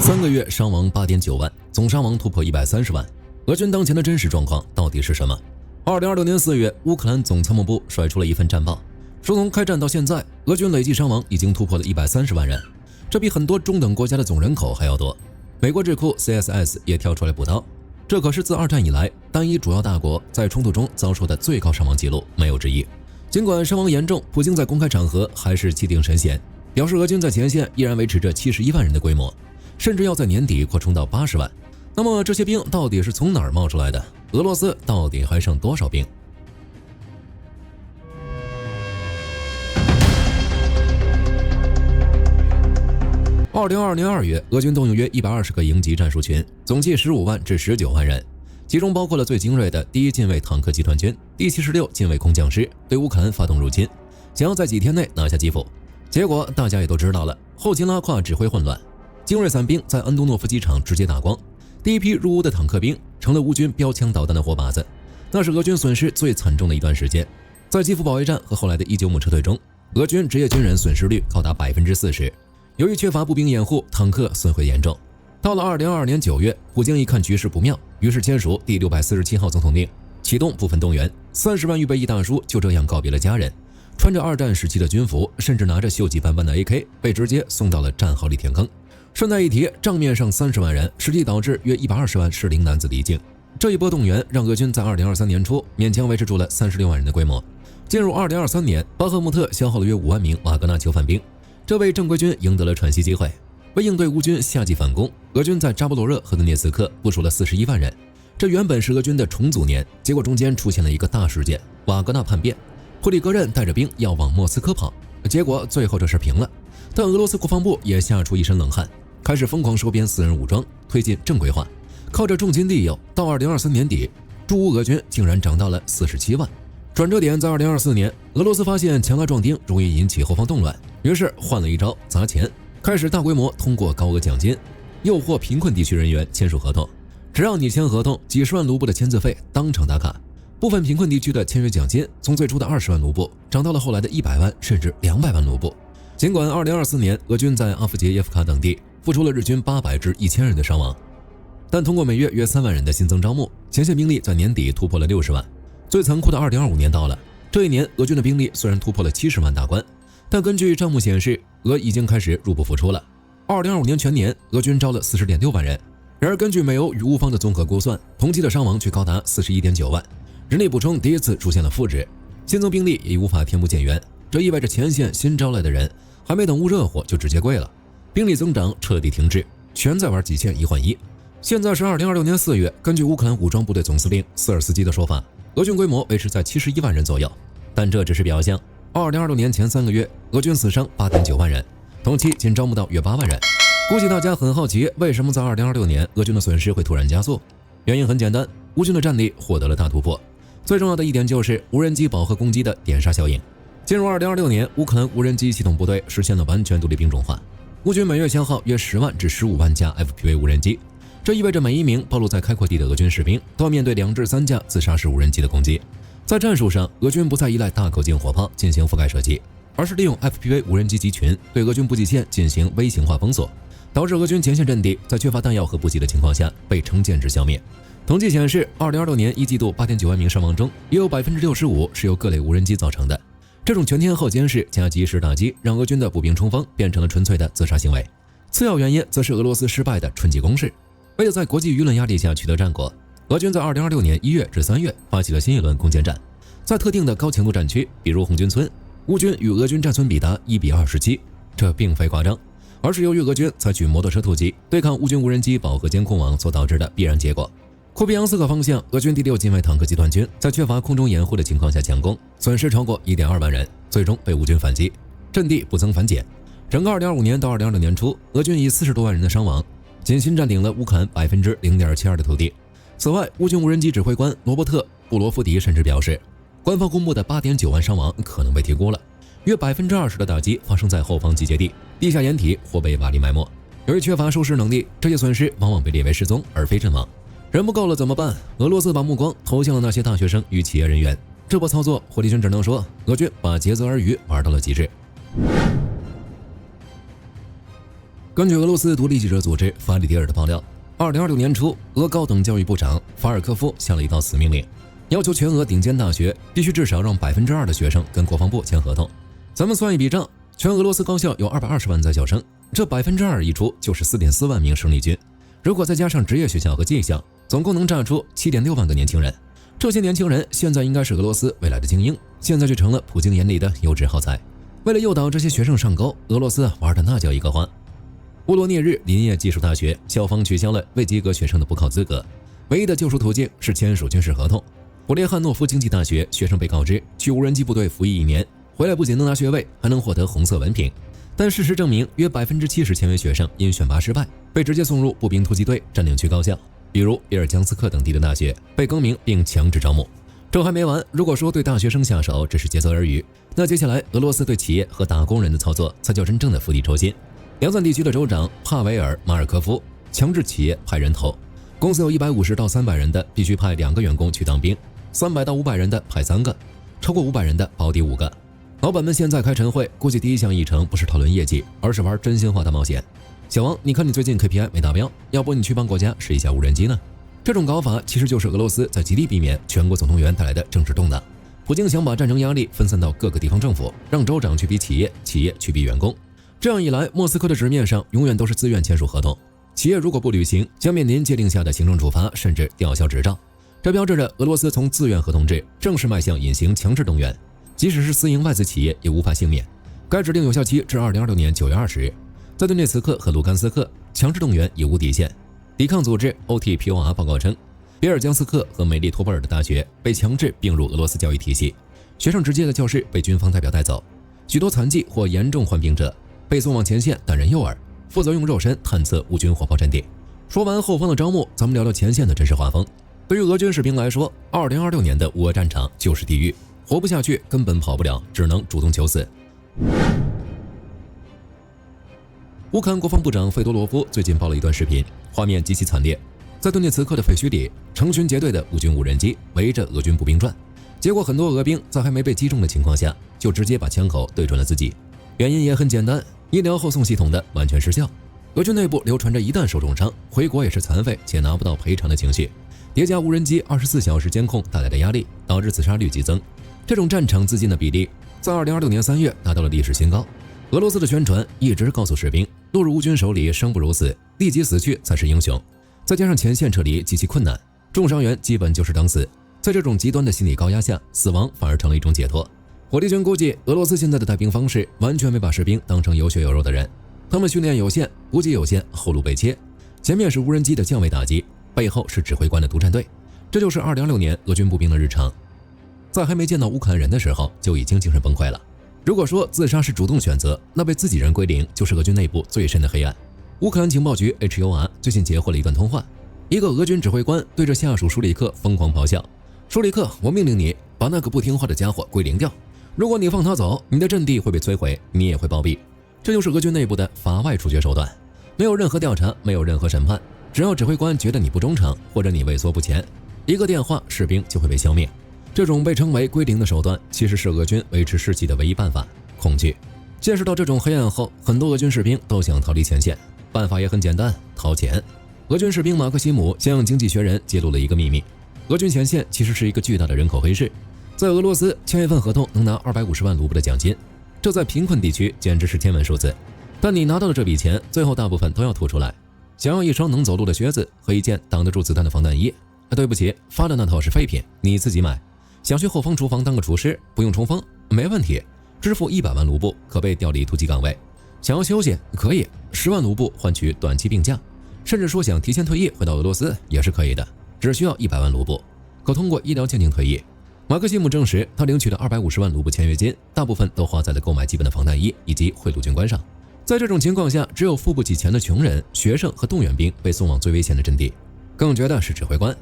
3个月伤亡8.9万，总伤亡突破130万。俄军当前的真实状况到底是什么？2026年4月，乌克兰总参谋部甩出了一份战报，说从开战到现在，俄军累计伤亡已经突破了130万人，这比很多中等国家的总人口还要多。美国智库 CSS 也跳出来补刀，这可是自2战以来单一主要大国在冲突中遭受的最高伤亡记录，没有之一。尽管伤亡严重，普京在公开场合还是气定神闲，表示俄军在前线依然维持着71万人的规模，甚至要在年底扩充到80万。那么这些兵到底是从哪儿冒出来的？俄罗斯到底还剩多少兵？2022年2月，俄军动用约120个营级战术群，总计15万至19万人，其中包括了最精锐的第1近卫坦克集团军、第76近卫空降师，对乌克兰发动入侵，想要在几天内拿下基辅。结果大家也都知道了，后勤拉胯，指挥混乱，精锐伞兵在安东诺夫机场直接打光，第一批入乌的坦克兵成了乌军标枪导弹的活靶子，那是俄军损失最惨重的一段时间。在基辅保卫战和后来的19姆撤退中，俄军职业军人损失率高达40%。由于缺乏步兵掩护，坦克损毁严重。到了2022年9月，普京一看局势不妙，于是签署第647号总统令，启动部分动员，30万预备役大叔就这样告别了家人，穿着2战时期的军服，甚至拿着锈迹斑斑的 AK， 被直接送到了战壕里填坑。顺带一提，账面上30万人，实际导致约120万适龄男子离境。这一波动员让俄军在2023年初勉强维持住了36万人的规模。进入2023年，巴赫穆特消耗了约5万名瓦格纳囚犯兵，这为正规军赢得了喘息机会。为应对乌军夏季反攻，俄军在扎波罗热和顿涅茨克部署了41万人。这原本是俄军的重组年，结果中间出现了一个大事件——瓦格纳叛变。普里戈任带着兵要往莫斯科跑，结果最后这事平了。但俄罗斯国防部也吓出一身冷汗，开始疯狂收编私人武装，推进正规化。靠着重金利诱，到2023年底，驻乌俄军竟然涨到了47万。转折点在2024年，俄罗斯发现强拉壮丁容易引起后方动乱，于是换了一招砸钱，开始大规模通过高额奖金诱惑贫困地区人员签署合同，只要你签合同，几十万卢布的签字费当场打卡。部分贫困地区的签约奖金从最初的20万卢布涨到了后来的100万甚至200万卢布。尽管2024年俄军在阿夫杰耶夫卡等地付出了日均800至1000人的伤亡，但通过每月约3万人的新增招募，前线兵力在年底突破了60万。最残酷的2025年到了，这一年俄军的兵力虽然突破了70万大关，但根据账目显示，俄已经开始入不敷出了。2025年全年，俄军招了40.6万人，然而根据美欧与乌方的综合估算，同期的伤亡却高达41.9万，人力补充第一次出现了负值，新增兵力也无法填补减员，这意味着前线新招来的人还没等捂热火就直接跪了，兵力增长彻底停滞，全在玩几线1换1。现在是2026年4月，根据乌克兰武装部队总司令斯尔斯基的说法，俄军规模维持在71万人左右，但这只是表象。2026年前3个月，俄军死伤8.9万人，同期仅招募到约8万人。估计大家很好奇，为什么在2026年俄军的损失会突然加速？原因很简单，乌军的战力获得了大突破。最重要的一点就是无人机饱和攻击的点杀效应。进入2026年，乌克兰无人机系统部队实现了完全独立兵种化，乌军每月消耗约10万至15万架 FPV 无人机，这意味着每一名暴露在开阔地的俄军士兵都要面对2至3架自杀式无人机的攻击。在战术上，俄军不再依赖大口径火炮进行覆盖射击，而是利用 FPV 无人机集群对俄军补给线进行微型化封锁，导致俄军前线阵地在缺乏弹药和补给的情况下被成建制消灭。统计显示，2026年1季度8.9万名伤亡中，也有65%是由各类无人机造成的。这种全天候监视加及时打击，让俄军的步兵冲锋变成了纯粹的自杀行为。次要原因则是俄罗斯失败的春季攻势。为了在国际舆论压力下取得战果，俄军在2026年1月至3月发起了新一轮攻坚战。在特定的高强度战区，比如红军村，乌军与俄军战村比达1:27，这并非夸张，而是由于俄军采取摩托车突击对抗乌军无人机饱和监控网所导致的必然结果。库皮扬斯克方向，俄军第6近卫坦克集团军在缺乏空中掩护的情况下强攻，损失超过1.2万人，最终被乌军反击，阵地不增反减。整个2025年到2026年初，俄军以40多万人的伤亡，仅新占领了乌克兰0.72%的土地。此外，乌军无人机指挥官罗伯特·布罗夫迪甚至表示，官方公布的8.9万伤亡可能被低估了，约20%的打击发生在后方集结地、地下掩体或被瓦砾埋没。由于缺乏收拾能力，这些损失往往被列为失踪而非阵亡。人不够了怎么办？俄罗斯把目光投向了那些大学生与企业人员。这波操作，火力军只能说，俄军把竭泽而渔玩到了极致。根据俄罗斯独立记者组织法里迪尔的爆料，2026年初，俄高等教育部长法尔科夫下了一道死命令，要求全俄顶尖大学必须至少让2%的学生跟国防部签合同。咱们算一笔账，全俄罗斯高校有220万在校生，这2%一出就是4.4万名生力军。如果再加上职业学校和技校，总共能炸出7.6万个年轻人。这些年轻人现在应该是俄罗斯未来的精英，现在却成了普京眼里的优质耗材。为了诱导这些学生上钩，俄罗斯玩的那叫一个花。乌罗涅日林业技术大学校方取消了未及格学生的补考资格，唯一的救赎途径是签署军事合同。普列汉诺夫经济大学学生被告知去无人机部队服役1年，回来不仅能拿学位，还能获得红色文凭。但事实证明，约70%签约学生因选拔失败，被直接送入步兵突击队占领区高校，比如比尔江斯克等地的大学被更名并强制招募。这还没完，如果说对大学生下手只是竭泽而渔，那接下来俄罗斯对企业和打工人的操作才叫真正的釜底抽薪。梁赞地区的州长帕维尔·马尔科夫强制企业派人头，公司有150到300人的必须派2个员工去当兵，300到500人的派3个，超过500人的保底5个。老板们现在开晨会，估计第一项议程不是讨论业绩，而是玩真心话大冒险。小王，你看你最近 KPI 没达标，要不你去帮国家试一下无人机呢？这种搞法其实就是俄罗斯在极力避免全国总动员带来的政治动荡。普京想把战争压力分散到各个地方政府，让州长去逼企业，企业去逼员工。这样一来，莫斯科的纸面上永远都是自愿签署合同，企业如果不履行，将面临界定下的行政处罚，甚至吊销执照。这标志着俄罗斯从自愿合同制正式迈向隐形强制动员，即使是私营外资企业也无法幸免。该指令有效期至2026年9月20日。在顿涅茨克和卢甘斯克，强制动员已无底线。抵抗组织 OTPOR 报告称，别尔江斯克和美丽托波尔的大学被强制并入俄罗斯教育体系，学生直接的教室被军方代表带走，许多残疾或严重患病者被送往前线担任诱饵，负责用肉身探测乌军火炮阵地。说完后方的招募，咱们聊聊前线的真实画风。对于俄军士兵来说，2026年的乌俄战场就是地狱，活不下去，根本跑不了，只能主动求死。乌克兰国防部长费多罗夫最近爆了一段视频，画面极其惨烈。在顿涅茨克的废墟里，成群结队的乌军无人机围着俄军步兵转，结果很多俄兵在还没被击中的情况下，就直接把枪口对准了自己。原因也很简单，医疗后送系统的完全失效。俄军内部流传着一旦受重伤，回国也是残废且拿不到赔偿的情绪，叠加无人机24小时监控带来的压力，导致自杀率激增。这种战场自尽的比例在2026年3月达到了历史新高。俄罗斯的宣传一直告诉士兵，落入乌军手里生不如死，立即死去才是英雄。再加上前线撤离极其困难，重伤员基本就是等死。在这种极端的心理高压下，死亡反而成了一种解脱。火力军估计，俄罗斯现在的带兵方式完全没把士兵当成有血有肉的人，他们训练有限，补给有限，后路被切。前面是无人机的降位打击，背后是指挥官的独战队，这就是2026年俄军步兵的日常。在还没见到乌克兰人的时候，就已经精神崩溃了。如果说自杀是主动选择，那被自己人归零就是俄军内部最深的黑暗。乌克兰情报局 HUR 最近截获了一段通话，一个俄军指挥官对着下属舒里克疯狂咆哮：“舒里克，我命令你把那个不听话的家伙归零掉。如果你放他走，你的阵地会被摧毁，你也会暴毙。”这就是俄军内部的法外处决手段，没有任何调查，没有任何审判，只要指挥官觉得你不忠诚或者你畏缩不前，一个电话，士兵就会被消灭。这种被称为归零的手段，其实是俄军维持士气的唯一办法——恐惧。见识到这种黑暗后，很多俄军士兵都想逃离前线，办法也很简单，掏钱。俄军士兵马克西姆向《经济学人》揭露了一个秘密：俄军前线其实是一个巨大的人口黑市。在俄罗斯，签一份合同能拿250万卢布的奖金，这在贫困地区简直是天文数字。但你拿到的这笔钱，最后大部分都要吐出来。想要一双能走路的靴子和一件挡得住子弹的防弹衣，对不起，发的那套是废品，你自己买。想去后方厨房当个厨师，不用冲锋，没问题，支付100万卢布可被调离突击岗位。想要休息，可以10万卢布换取短期病假，甚至说想提前退役回到俄罗斯也是可以的，只需要100万卢布，可通过医疗鉴定退役。马克西姆证实，他领取的250万卢布签约金，大部分都花在了购买基本的防弹衣以及贿赂军官上。在这种情况下，只有付不起钱的穷人、学生和动员兵被送往最危险的阵地。更绝的是，指挥官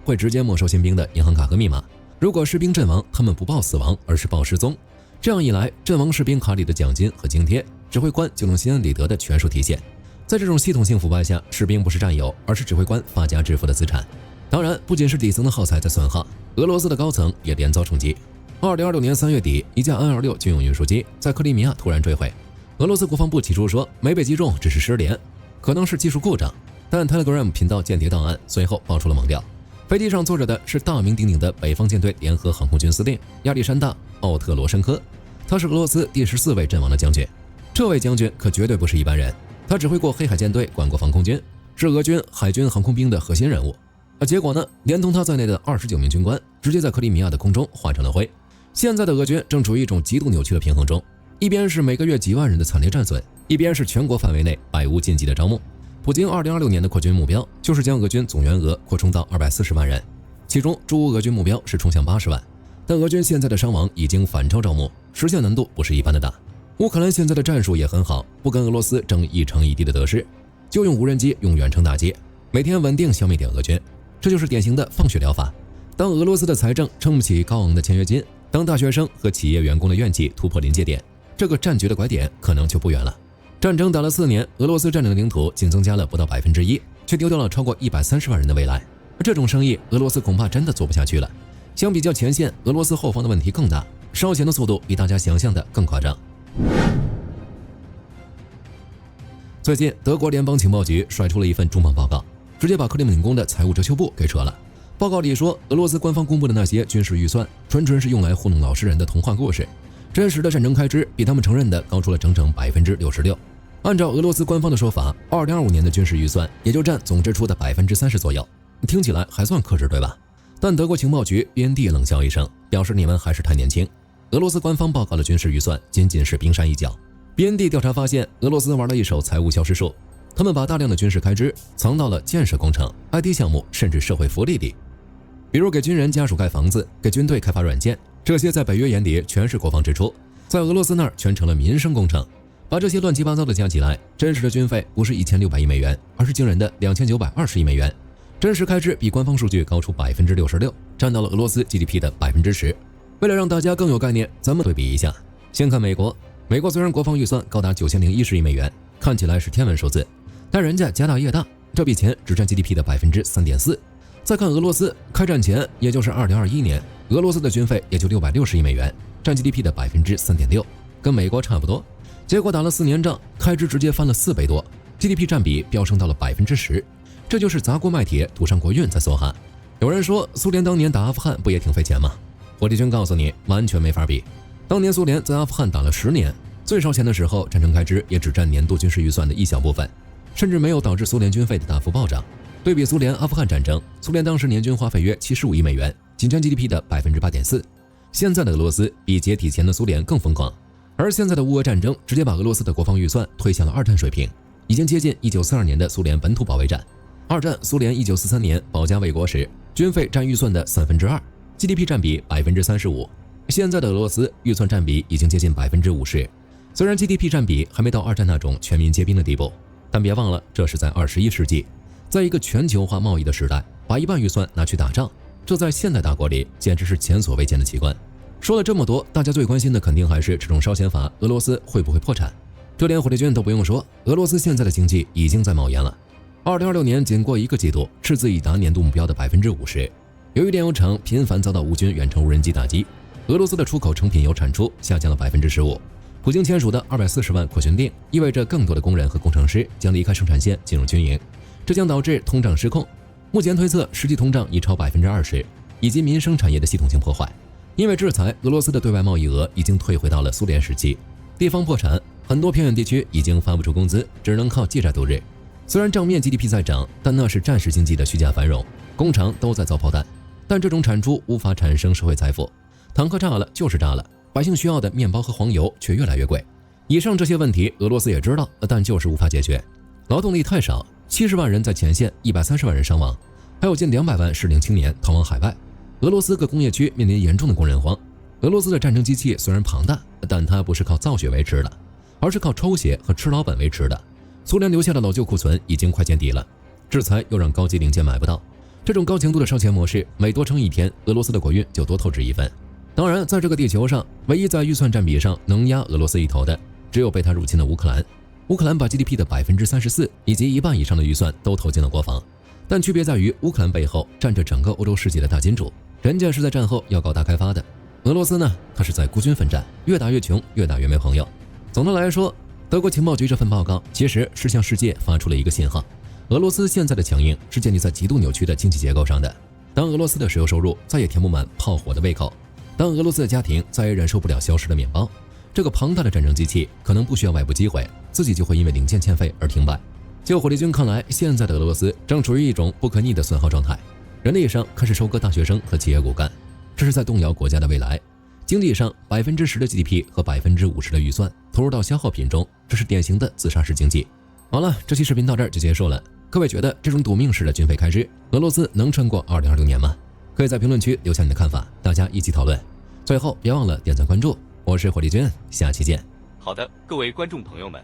会直接没收新兵的银行卡和密码。如果士兵阵亡，他们不报死亡，而是报失踪。这样一来，阵亡士兵卡里的奖金和津贴，指挥官就能心安理得的全数体现。在这种系统性腐败下，士兵不是战友，而是指挥官发家致富的资产。当然，不仅是底层的耗材在损耗，俄罗斯的高层也连遭冲击。2026年3月底，一架An-26军用运输机在克里米亚突然坠毁，俄罗斯国防部起初说没被击中，只是失联，可能是技术故障，但 Telegram 频道间谍档案随后爆出了猛料。飞机上坐着的是大名鼎鼎的北方舰队联合航空军司令亚历山大·奥特罗申科，他是俄罗斯第14位阵亡的将军。这位将军可绝对不是一般人，他指挥过黑海舰队，管过防空军，是俄军海军航空兵的核心人物。结果呢，连同他在内的29名军官直接在克里米亚的空中化成了灰。现在的俄军正处于一种极度扭曲的平衡中，一边是每个月几万人的惨烈战损，一边是全国范围内百无禁忌的招募。普京2026年的扩军目标就是将俄军总员额扩充到240万人，其中驻乌俄军目标是冲向80万，但俄军现在的伤亡已经反超招募，实现难度不是一般的大。乌克兰现在的战术也很好，不跟俄罗斯争一城一地的得失，就用无人机，用远程打击，每天稳定消灭点俄军，这就是典型的放血疗法。当俄罗斯的财政撑不起高昂的签约金，当大学生和企业员工的怨气突破临界点，这个战局的拐点可能就不远了。战争打了4年，俄罗斯占领的领土仅增加了不到1%，却丢掉了超过130万人的未来。这种生意，俄罗斯恐怕真的做不下去了。相比较前线，俄罗斯后方的问题更大，烧钱的速度比大家想象的更夸张。最近，德国联邦情报局甩出了一份重磅报告，直接把克里姆林宫的财务遮羞布给扯了。报告里说，俄罗斯官方公布的那些军事预算，纯是用来糊弄老实人的童话故事，真实的战争开支比他们承认的高出了整整66%。按照俄罗斯官方的说法，2025年的军事预算也就占总支出的30%左右，听起来还算克制，对吧？但德国情报局 BND 冷笑一声，表示你们还是太年轻。俄罗斯官方报告的军事预算仅仅是冰山一角。BND 调查发现，俄罗斯玩了一手财务消失术，他们把大量的军事开支藏到了建设工程、IT 项目，甚至社会福利里。比如给军人家属盖房子，给军队开发软件，这些在北约眼里全是国防支出，在俄罗斯那儿全成了民生工程。把这些乱七八糟的加起来，真实的军费不是1600亿美元，而是惊人的2920亿美元。真实开支比官方数据高出66%，占到了俄罗斯 GDP 的10%。为了让大家更有概念，咱们对比一下。先看美国，美国虽然国防预算高达9010亿美元，看起来是天文数字，但人家家大业大，这笔钱只占 GDP 的3.4%。再看俄罗斯，开战前，也就是2021年，俄罗斯的军费也就660亿美元，占 GDP 的3.6%，跟美国差不多。结果打了4年仗，开支直接翻了4倍多， GDP 占比飙升到了10%，这就是砸锅卖铁赌上国运在梭哈。有人说苏联当年打阿富汗不也挺费钱吗？火力军告诉你，完全没法比。当年苏联在阿富汗打了10年，最烧钱的时候，战争开支也只占年度军事预算的一小部分，甚至没有导致苏联军费的大幅暴涨。对比苏联阿富汗战争，苏联当时年均花费约75亿美元，仅占 GDP 的8.4%。现在的俄罗斯比解体前的苏联更疯狂，而现在的乌俄战争直接把俄罗斯的国防预算推向了二战水平，已经接近1942年的苏联本土保卫战。二战苏联1943年保家卫国时，军费占预算的2/3， GDP 占比35%。现在的俄罗斯预算占比已经接近50%，虽然 GDP 占比还没到二战那种全民皆兵的地步，但别忘了这是在21世纪，在一个全球化贸易的时代，把1半预算拿去打仗，这在现代大国里简直是前所未见的奇观。说了这么多，大家最关心的肯定还是这种烧钱法，俄罗斯会不会破产？这连火力军都不用说，俄罗斯现在的经济已经在冒烟了。2026年仅过1个季度，赤字已达年度目标的50%。由于炼油厂频繁遭到乌军远程无人机打击，俄罗斯的出口成品油产出下降了15%。普京签署的240万扩军令，意味着更多的工人和工程师将离开生产线进入军营，这将导致通胀失控。目前推测实际通胀已超20%，以及民生产业的系统性破坏。因为制裁，俄罗斯的对外贸易额已经退回到了苏联时期，地方破产，很多偏远地区已经发不出工资，只能靠借债度日。虽然账面 GDP 在涨，但那是战时经济的虚假繁荣，工厂都在造炮弹，但这种产出无法产生社会财富。坦克炸了就是炸了，百姓需要的面包和黄油却越来越贵。以上这些问题俄罗斯也知道，但就是无法解决。劳动力太少，70万人在前线，130万人伤亡，还有近200万适龄青年逃往海外。俄罗斯各工业区面临严重的工人荒。俄罗斯的战争机器虽然庞大，但它不是靠造血维持的，而是靠抽血和吃老本维持的。苏联留下的老旧库存已经快见底了，制裁又让高级零件买不到。这种高强度的烧钱模式，每多撑1天，俄罗斯的国运就多透支1分。当然，在这个地球上，唯一在预算占比上能压俄罗斯一头的，只有被他入侵的乌克兰。乌克兰把 GDP 的34%以及1半以上的预算都投进了国防，但区别在于乌克兰背后站着整个欧洲世界的大金主，人家是在战后要搞大开发的。俄罗斯呢，它是在孤军奋战，越打越穷，越打越没朋友。总的来说，德国情报局这份报告其实是向世界发出了一个信号：俄罗斯现在的强硬是建立在极度扭曲的经济结构上的。当俄罗斯的石油收入再也填不满炮火的胃口，当俄罗斯的家庭再也忍受不了消失的面包，这个庞大的战争机器可能不需要外部机会，自己就会因为零件欠费而停摆。就火力军看来，现在的俄罗斯正处于一种不可逆的损耗状态，人力上开始收割大学生和企业骨干，这是在动摇国家的未来。经济上10%的 GDP 和50%的预算投入到消耗品中，这是典型的自杀式经济。好了，这期视频到这儿就结束了。各位觉得这种赌命式的军费开支，俄罗斯能撑过2026年吗？可以在评论区留下你的看法，大家一起讨论。最后别忘了点赞关注，我是火力军，下期见。好的，各位观众朋友们，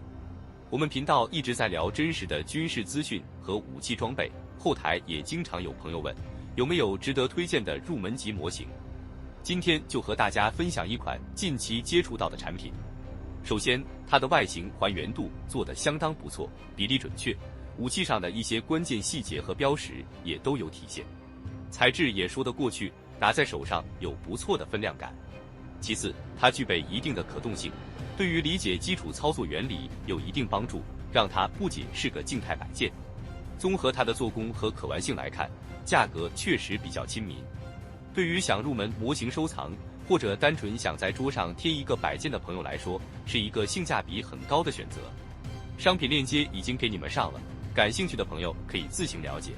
我们频道一直在聊真实的军事资讯和武器装备，后台也经常有朋友问，有没有值得推荐的入门级模型？今天就和大家分享一款近期接触到的产品。首先，它的外形还原度做得相当不错，比例准确，武器上的一些关键细节和标识也都有体现，材质也说得过去，拿在手上有不错的分量感。其次，它具备一定的可动性，对于理解基础操作原理有一定帮助，让它不仅是个静态摆件。综合它的做工和可玩性来看，价格确实比较亲民。对于想入门模型收藏，或者单纯想在桌上贴一个摆件的朋友来说，是一个性价比很高的选择。商品链接已经给你们上了，感兴趣的朋友可以自行了解。